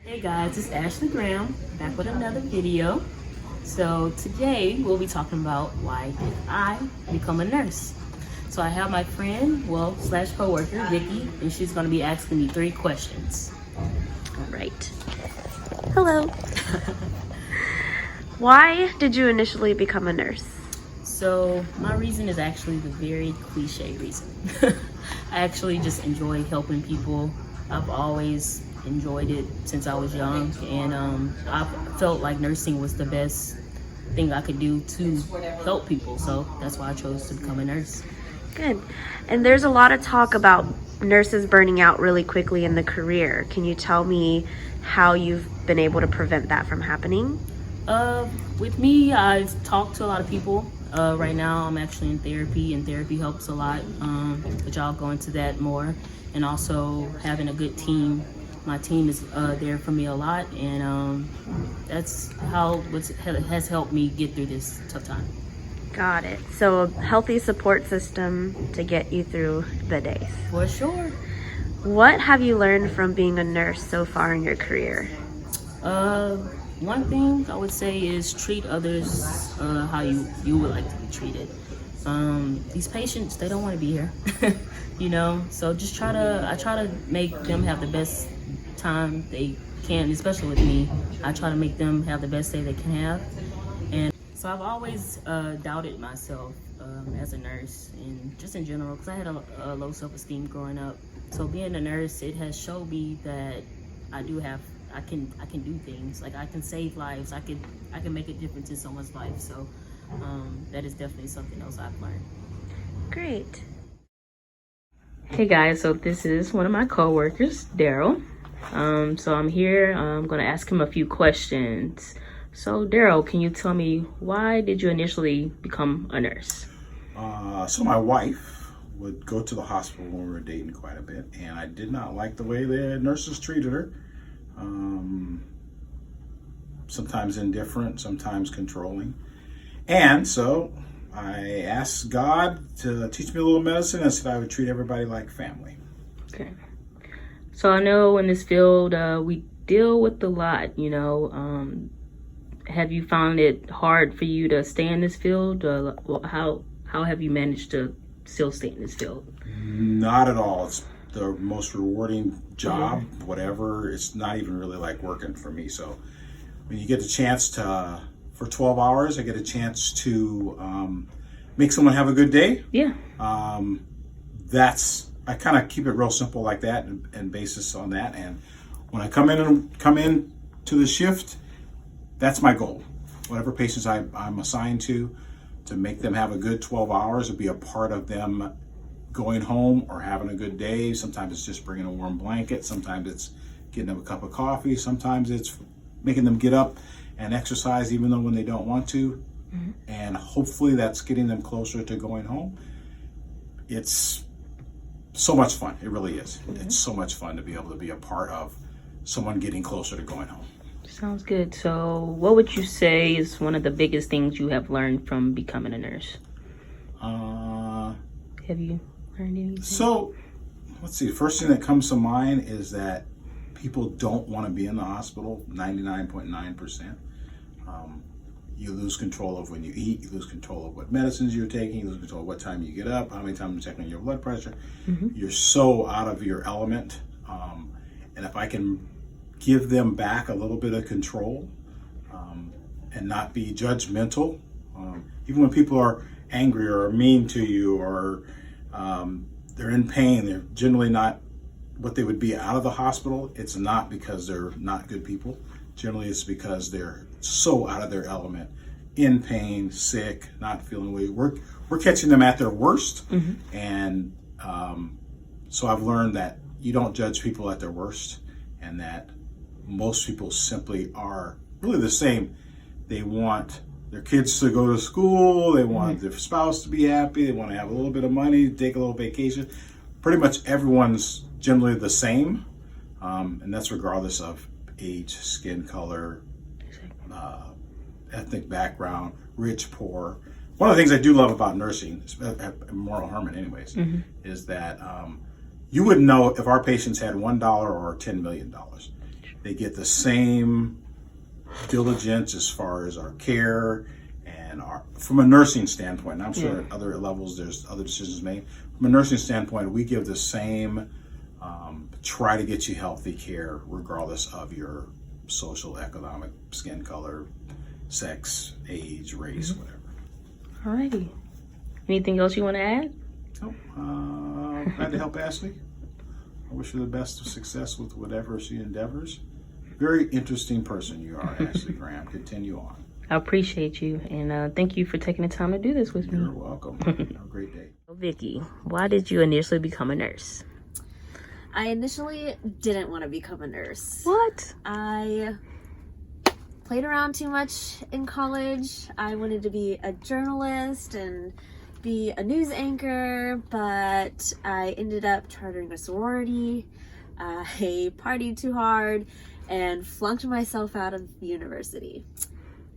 Hey guys, it's Ashley Graham back with another video. So today we'll be talking about why did I become a nurse. So I have my friend, slash coworker, Vicky, and she's going to be asking me 3 questions. All right. Hello. Why did you initially become a nurse? So my reason is actually the very cliche reason. I actually just enjoy helping people. I've always enjoyed it since I was young, and I felt like nursing was the best thing I could do to help people. So that's why I chose to become a nurse. Good. And there's a lot of talk about nurses burning out really quickly in the career. Can you tell me how you've been able to prevent that from happening? With me, I've talked to a lot of people. Right now, I'm actually in therapy, and therapy helps a lot, which I'll go into that more. And also having a good team. My team is there for me a lot, and that's what has helped me get through this tough time. Got it. So a healthy support system to get you through the days. For sure. What have you learned from being a nurse so far in your career? One thing I would say is treat others how you would like to be treated. These patients, they don't want to be here, so just I try to make them have the best time they can, especially with me. I try to make them have the best day they can have. And so I've always doubted myself as a nurse, and just in general, because I had a low self-esteem growing up. So being a nurse, it has showed me that I can do things. Like I can save lives. I can make a difference in someone's life. So that is definitely something else I've learned. Great. Hey guys, so this is one of my coworkers, Daryl. So I'm here. I'm going to ask him a few questions. So Daryl, can you tell me, why did you initially become a nurse? So my wife would go to the hospital when we were dating quite a bit, and I did not like the way the nurses treated her. Sometimes indifferent, sometimes controlling. And so I asked God to teach me a little medicine and said I would treat everybody like family. Okay. So I know in this field, we deal with a lot, Have you found it hard for you to stay in this field? How have you managed to still stay in this field? Not at all. It's the most rewarding job, whatever. It's not even really like working for me. So when you get the chance to, for 12 hours, I get a chance to make someone have a good day. Yeah. I kind of keep it real simple like that and basis on that. And when I come in to the shift, that's my goal. Whatever patients I'm assigned to make them have a good 12 hours, or be a part of them going home or having a good day. Sometimes it's just bringing a warm blanket. Sometimes it's getting them a cup of coffee. Sometimes it's making them get up and exercise even though when they don't want to. Mm-hmm. And hopefully that's getting them closer to going home. It's so much fun. It really is. Mm-hmm. It's so much fun to be able to be a part of someone getting closer to going home. Sounds good. So what would you say is one of the biggest things you have learned from becoming a nurse? Have you learned anything? So let's see. The first thing that comes to mind is that people don't want to be in the hospital, 99.9%. You lose control of when you eat, you lose control of what medicines you're taking, you lose control of what time you get up, how many times you're checking your blood pressure. Mm-hmm. You're so out of your element. And if I can give them back a little bit of control and not be judgmental, even when people are angry or mean to you, or they're in pain, they're generally not what they would be out of the hospital. It's not because they're not good people. Generally, it's because they're so out of their element, in pain, sick, not feeling well. We're catching them at their worst. Mm-hmm. And so I've learned that you don't judge people at their worst, and that most people simply are really the same. They want their kids to go to school, they want their spouse to be happy, they want to have a little bit of money, take a little vacation. Pretty much everyone's generally the same, and that's regardless of age, skin color, ethnic background, rich, poor. One of the things I do love about nursing, Moral Herman anyways, is that you wouldn't know if our patients had $1 or $10 million. They get the same diligence as far as our care and from a nursing standpoint. And I'm sure at other levels there's other decisions made. From a nursing standpoint, we give the same try to get you healthy care regardless of your social, economic, skin color, sex, age, race, whatever. Alrighty. Anything else you want to add? So, glad to help Ashley. I wish her the best of success with whatever she endeavors. Very interesting person you are, Ashley Graham. Continue on. I appreciate you, and thank you for taking the time to do this with me. You're welcome. Have a great day. Vicky, why did you initially become a nurse? I initially didn't want to become a nurse. What? I played around too much in college. I wanted to be a journalist and be a news anchor, but I ended up chartering a sorority. I partied too hard and flunked myself out of university.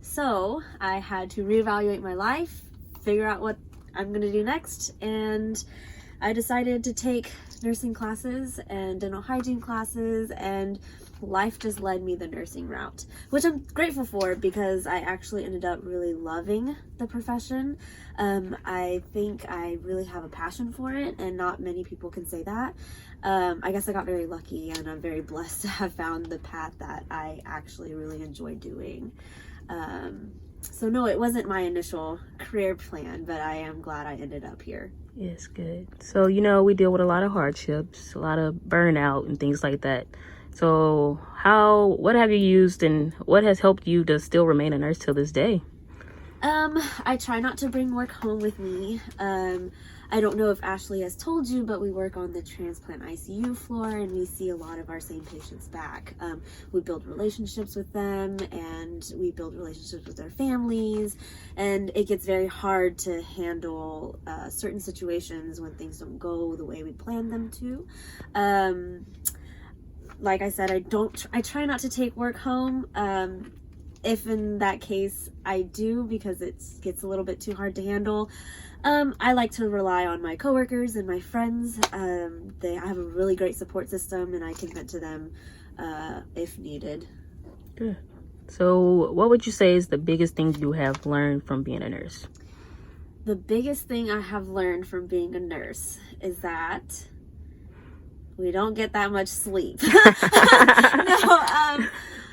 So I had to reevaluate my life, figure out what I'm gonna do next, and I decided to take nursing classes and dental hygiene classes, and life just led me the nursing route, which I'm grateful for because I actually ended up really loving the profession. I think I really have a passion for it, and not many people can say that. I guess I got very lucky, and I'm very blessed to have found the path that I actually really enjoy doing. So no, it wasn't my initial career plan, but I am glad I ended up here. Yes, good. So, we deal with a lot of hardships, a lot of burnout and things like that. So what have you used and what has helped you to still remain a nurse till this day? I try not to bring work home with me. I don't know if Ashley has told you, but we work on the transplant ICU floor, and we see a lot of our same patients back. We build relationships with them, and we build relationships with their families, and it gets very hard to handle certain situations when things don't go the way we planned them to. Like I said, I try not to take work home. If in that case I do, because it gets a little bit too hard to handle, I like to rely on my coworkers and my friends. I have a really great support system, and I can vent to them if needed. Good. So what would you say is the biggest thing you have learned from being a nurse? The biggest thing I have learned from being a nurse is that we don't get that much sleep. No,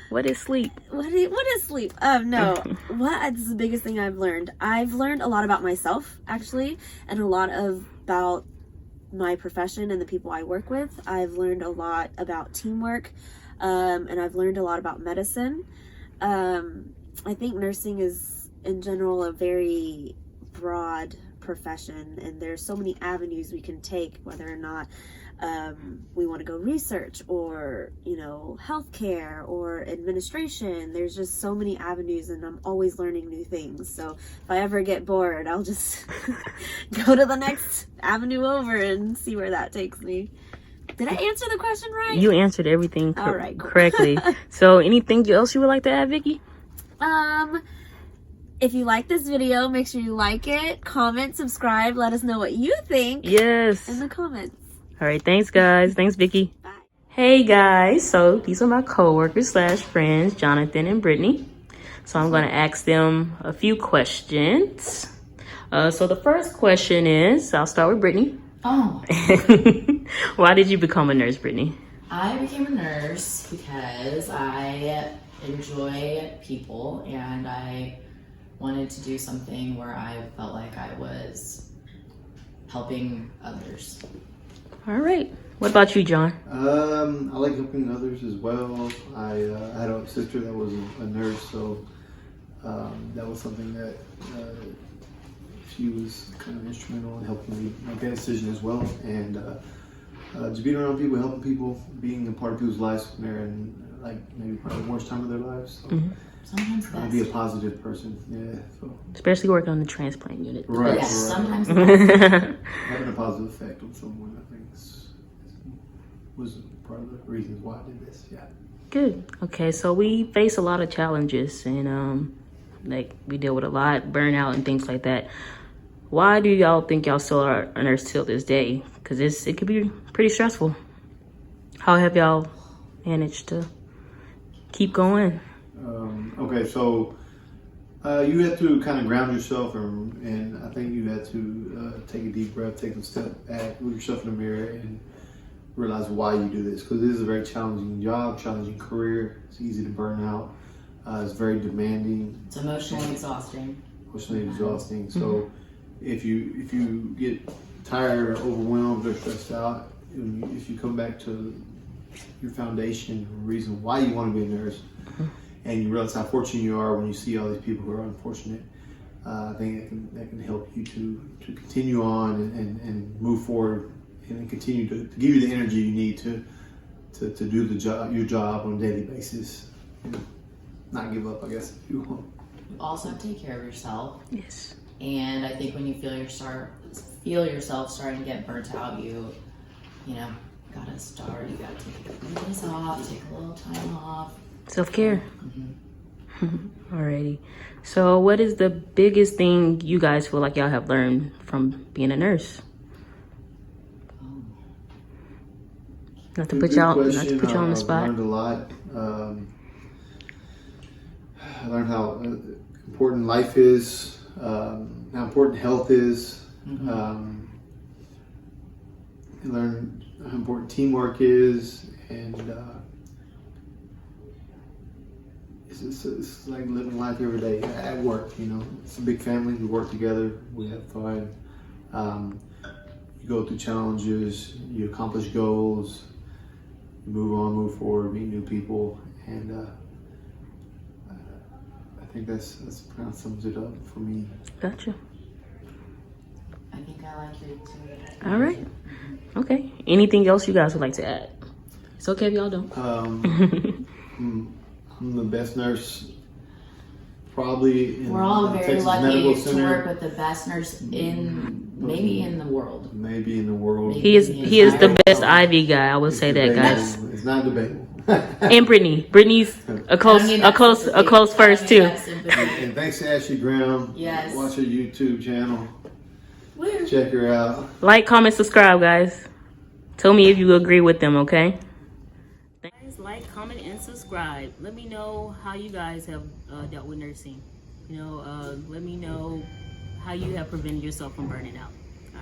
what is sleep? What is sleep? No. What is the biggest thing I've learned? I've learned a lot about myself, actually, and a lot about my profession and the people I work with. I've learned a lot about teamwork, and I've learned a lot about medicine. I think nursing is, in general, a very broad profession, and there's so many avenues we can take, whether or not we want to go research or healthcare or administration. There's just so many avenues, and I'm always learning new things. So if I ever get bored, I'll just go to the next avenue over and see where that takes me. Did I answer the question right? You answered everything All right, cool. correctly. So anything else you would like to add, Vicky? If you like this video, make sure you like it, comment, subscribe, let us know what you think. Yes. In the comments. All right, thanks guys. Thanks, Vicky. Bye. Hey guys, so these are my coworkers / friends, Jonathan and Brittany. So I'm gonna ask them a few questions. So the first question is, I'll start with Brittany. Oh. Why did you become a nurse, Brittany? I became a nurse because I enjoy people, and I wanted to do something where I felt like I was helping others. All right. What about you, John? I like helping others as well. I had a sister that was a nurse, so that was something that she was kind of instrumental in helping me make that decision as well. And just being around people, helping people, being a part of people's lives when they're in maybe probably the worst time of their lives. So Sometimes trying to be a positive person, yeah. So. Especially working on the transplant unit. Right. Yes, sometimes Having a positive effect on someone, I think, was part of the reasons why I did this. Yeah. Good. Okay, so we face a lot of challenges, and we deal with a lot, burnout and things like that. Why do y'all think y'all still are a nurse till this day? Because it could be pretty stressful. How have y'all managed to Keep going. Okay, so you had to kind of ground yourself, and I think you had to take a deep breath, take a step back, look yourself in the mirror, and realize why you do this. Because this is a very challenging job, challenging career. It's easy to burn out. It's very demanding. It's emotionally exhausting. Emotionally exhausting. So if you get tired or overwhelmed or stressed out, if you come back to your foundation, reason why you want to be a nurse, and you realize how fortunate you are when you see all these people who are unfortunate, I think that can help you to continue on and move forward and continue to give you the energy you need to do your job on a daily basis. Not give up, I guess, if you will. You also take care of yourself. Yes. And I think when you feel yourself starting to get burnt out, you gotta take a few days off, take a little time off. Self-care. Alrighty. So what is the biggest thing you guys feel like y'all have learned from being a nurse? Not to put y'all on the spot. I learned a lot. I learned how important life is, how important health is. I learned how important teamwork is, and it's like living life every day at work. It's a big family. We work together. We have fun. You go through challenges. You accomplish goals. You move on, move forward, meet new people, and I think that's kind of sums it up for me. Gotcha. I think I like you too. All right. Okay. Anything else you guys would like to add? It's okay if y'all don't. I'm the best nurse probably in We're all the very Texas lucky Medical to Center. work with the best nurse maybe in the world. Maybe in the world. He is the best Ivy guy. I would say that, guys. It's not debatable. And Brittany. Brittany's a close first too. And thanks to Ashley Graham. Yes. Watch her YouTube channel. Woo. Check her out. Like, comment, subscribe, guys. Tell me if you agree with them, okay? Guys, like, comment, and subscribe. Let me know how you guys have dealt with nursing. Let me know how you have prevented yourself from burning out.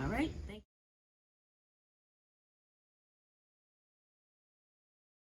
All right.